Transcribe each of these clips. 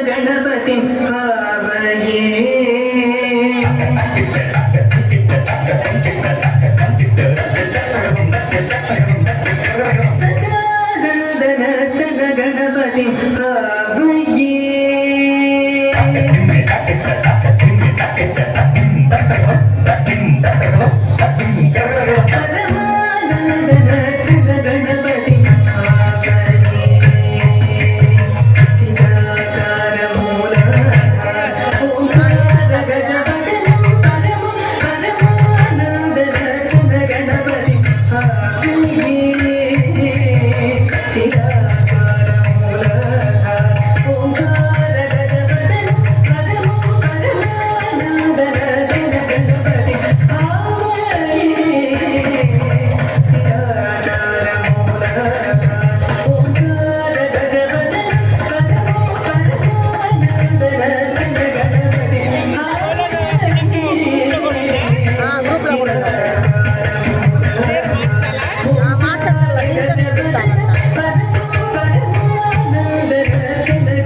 गणपति भावये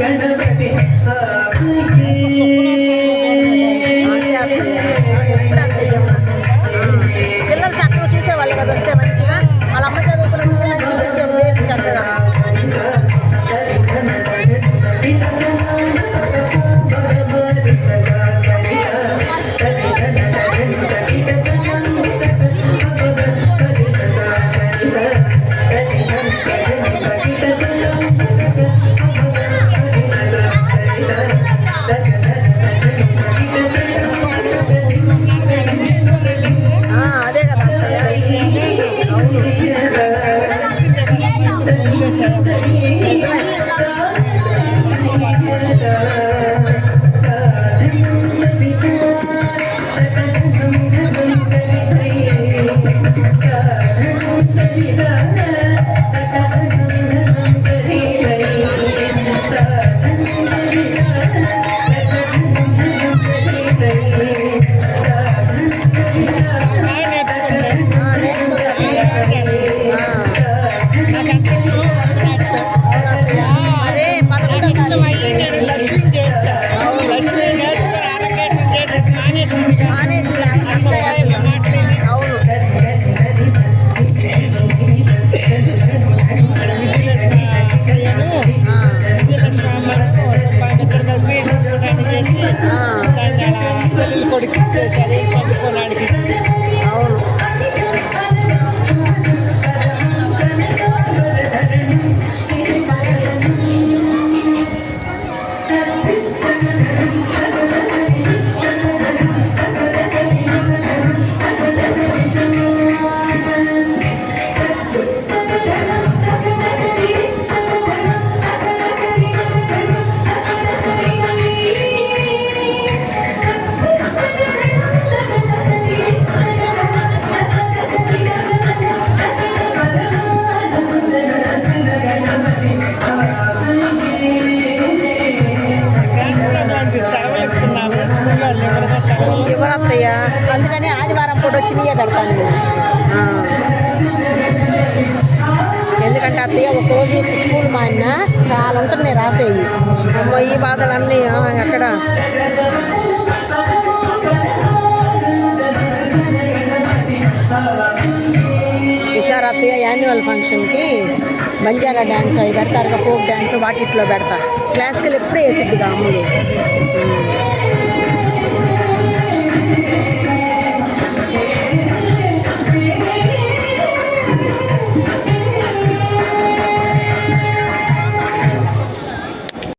गणपति भावये పిల్లలు చక్కగా చూసేవాళ్ళు కదా, వస్తే మంచిగా వాళ్ళ అమ్మ చదువుకున్న స్కూల్ అని చూపించారు బేబీ చక్కగా. అదే కదా అవును. కొడుకు చేశారు చదువుకోవడానికి. అవును. ఎవరత్తయ్య, అందుకని ఆదివారం పూట వచ్చి నీయే పెడతాను నేను. ఎందుకంటే అత్తయ్య ఒకరోజు స్కూల్ మాడిన చాలా ఉంటున్నాయి రాసేవి. అమ్మ ఈ బాధలన్నీ ఎక్కడ. ఈసారి అత్తయ్య యాన్యువల్ ఫంక్షన్కి బంజారా డ్యాన్స్ అవి పెడతారుగా, ఫోక్ డ్యాన్స్ వాటిట్లో పెడతా. క్లాసికల్ ఎప్పుడే వేసిద్దిగా అమ్ములు.